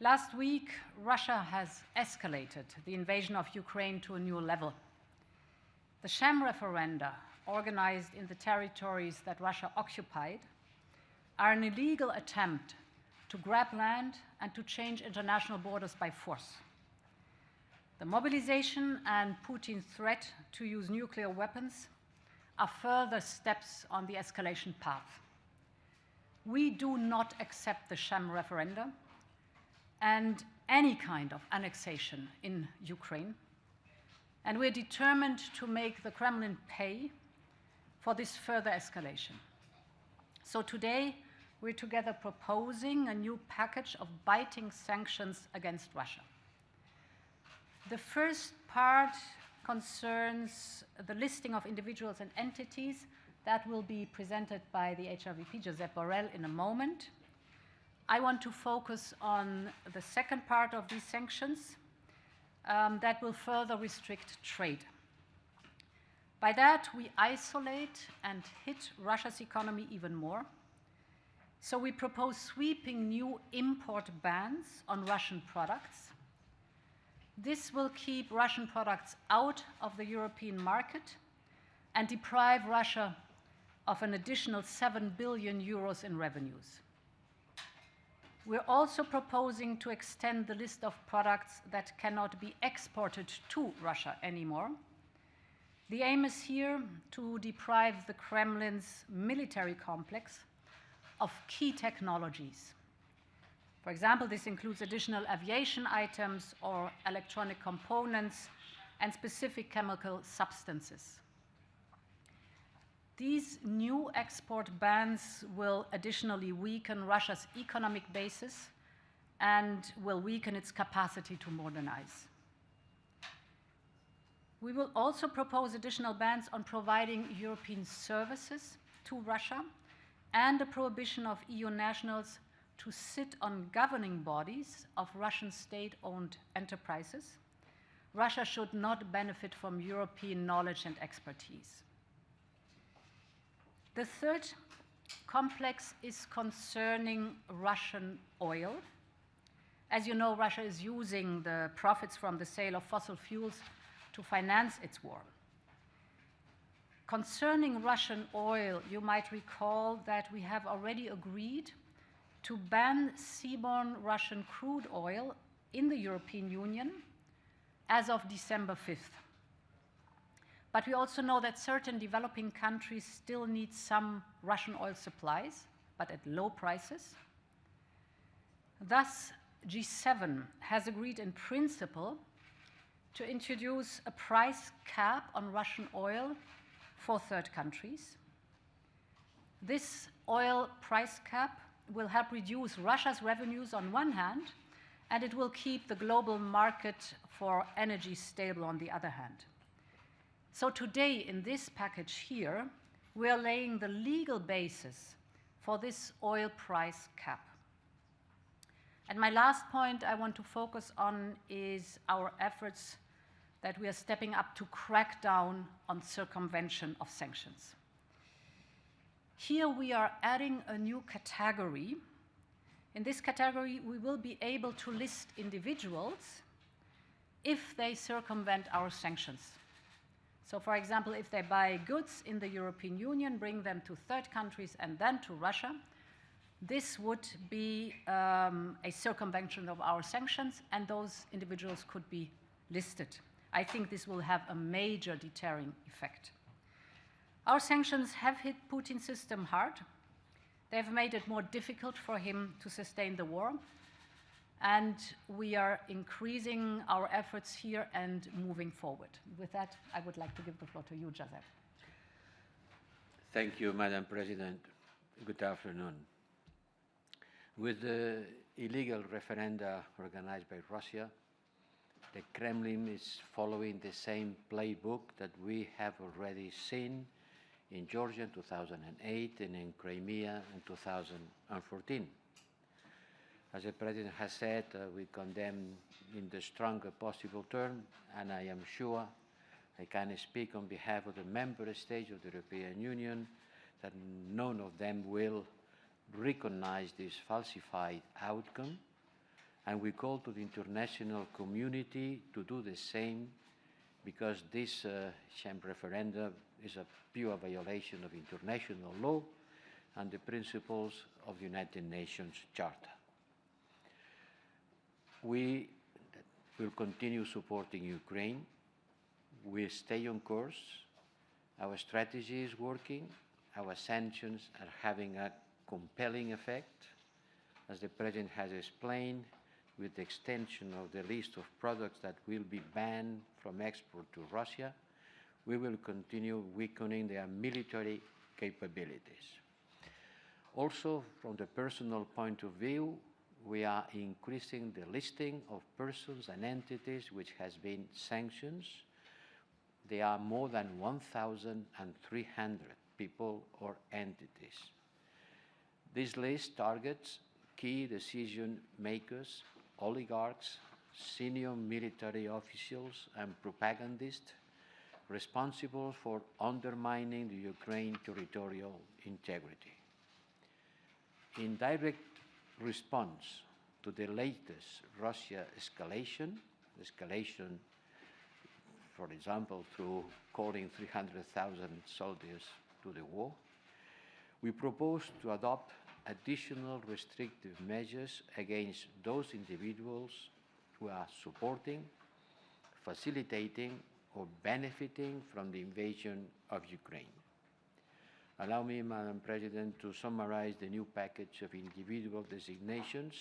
Last week, Russia has escalated the invasion of Ukraine to a new level. The sham referenda, organized in the territories that Russia occupied, are an illegal attempt to grab land and to change international borders by force. The mobilization and Putin's threat to use nuclear weapons are further steps on the escalation path. We do not accept the sham referenda and any kind of annexation in Ukraine, and we're determined to make the Kremlin pay for this further escalation. So today, we're together proposing a new package of biting sanctions against Russia. The first part concerns the listing of individuals and entities that will be presented by the HRVP, Josep Borrell, in a moment. I want to focus on the second part of these sanctions that will further restrict trade. By that, we isolate and hit Russia's economy even more. So we propose sweeping new import bans on Russian products. This will keep Russian products out of the European market and deprive Russia of an additional 7 billion euros in revenues. We're also proposing to extend the list of products that cannot be exported to Russia anymore. The aim is here to deprive the Kremlin's military complex of key technologies. For example, this includes additional aviation items or electronic components and specific chemical substances. These new export bans will additionally weaken Russia's economic basis and will weaken its capacity to modernize. We will also propose additional bans on providing European services to Russia and a prohibition of EU nationals to sit on governing bodies of Russian state-owned enterprises. Russia should not benefit from European knowledge and expertise. The third complex is concerning Russian oil. As you know, Russia is using the profits from the sale of fossil fuels to finance its war. Concerning Russian oil, you might recall that we have already agreed to ban seaborne Russian crude oil in the European Union as of December 5th. But we also know that certain developing countries still need some Russian oil supplies, but at low prices. Thus, G7 has agreed in principle to introduce a price cap on Russian oil for third countries. This oil price cap will help reduce Russia's revenues on one hand, and it will keep the global market for energy stable on the other hand. So today, in this package here, we are laying the legal basis for this oil price cap. And my last point I want to focus on is our efforts that we are stepping up to crack down on circumvention of sanctions. Here we are adding a new category. In this category, we will be able to list individuals if they circumvent our sanctions. So, for example, if they buy goods in the European Union, bring them to third countries and then to Russia, this would be a circumvention of our sanctions, and those individuals could be listed. I think this will have a major deterring effect. Our sanctions have hit Putin's system hard. They have made it more difficult for him to sustain the war. And we are increasing our efforts here and moving forward. With that, I would like to give the floor to you, Josep. Thank you, Madam President. Good afternoon. With the illegal referenda organized by Russia, the Kremlin is following the same playbook that we have already seen in Georgia in 2008 and in Crimea in 2014. As the President has said, we condemn in the strongest possible term, and I am sure I can speak on behalf of the member states of the European Union that none of them will recognize this falsified outcome, And we call to the international community to do the same, because this sham referendum is a pure violation of international law and the principles of the United Nations Charter. We will continue supporting Ukraine. We stay on course. Our strategy is working. Our sanctions are having a compelling effect, as the President has explained, with the extension of the list of products that will be banned from export to Russia. We will continue weakening their military capabilities. Also, from the personal point of view, we are increasing the listing of persons and entities which has been sanctioned. There are more than 1,300 people or entities. This list targets key decision makers, oligarchs, senior military officials, and propagandists responsible for undermining the Ukraine territorial integrity. In direct response to the latest Russia escalation, for example, through calling 300,000 soldiers to the war, we propose to adopt additional restrictive measures against those individuals who are supporting, facilitating, or benefiting from the invasion of Ukraine. Allow me, Madam President, to summarize the new package of individual designations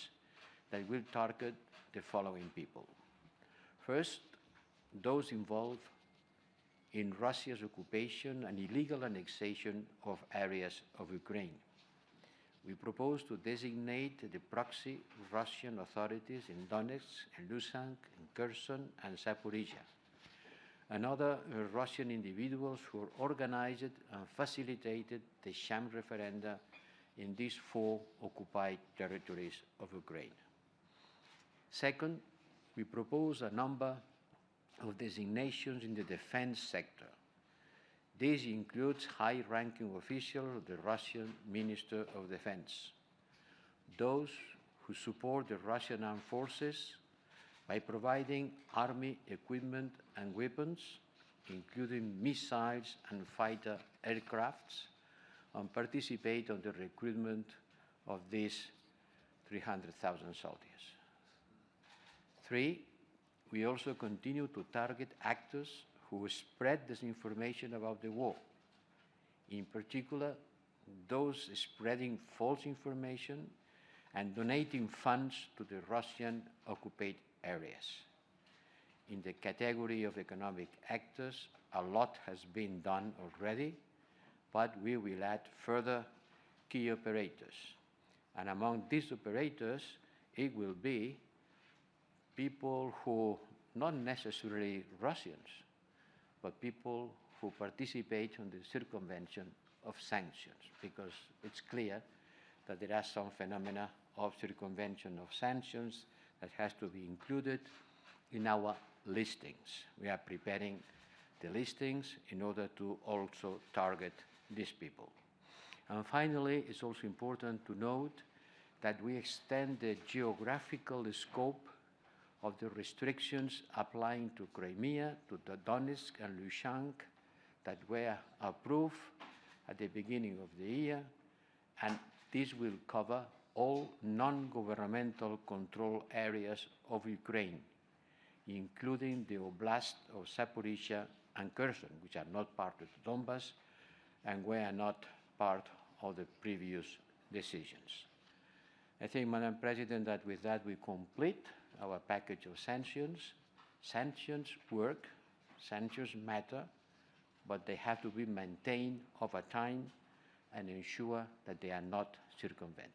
that will target the following people. First, those involved in Russia's occupation and illegal annexation of areas of Ukraine. We propose to designate the proxy Russian authorities in Donetsk, and Luhansk, and Kherson, and Zaporizhia, and other Russian individuals who organized and facilitated the sham referenda in these 4 occupied territories of Ukraine. Second, we propose a number of designations in the defense sector. This includes high-ranking officials of the Russian Minister of Defense, those who support the Russian armed forces by providing army equipment and weapons, including missiles and fighter aircrafts, and participate in the recruitment of these 300,000 soldiers. 3, we also continue to target actors who spread disinformation about the war, in particular those spreading false information and donating funds to the Russian occupied areas. In the category of economic actors, a lot has been done already, but we will add further key operators. And among these operators, it will be people who, not necessarily Russians, but people who participate in the circumvention of sanctions, because it's clear that there are some phenomena of circumvention of sanctions that has to be included in our listings. We are preparing the listings in order to also target these people. And finally, it's also important to note that we extend the geographical scope of the restrictions applying to Crimea, to the Donetsk and Luhansk that were approved at the beginning of the year, and this will cover all non-governmental control areas of Ukraine, including the Oblast of Zaporizhia and Kherson, which are not part of the Donbas and were not part of the previous decisions. I think, Madam President, that with that we complete our package of sanctions. Sanctions work, sanctions matter, but they have to be maintained over time and ensure that they are not circumvented.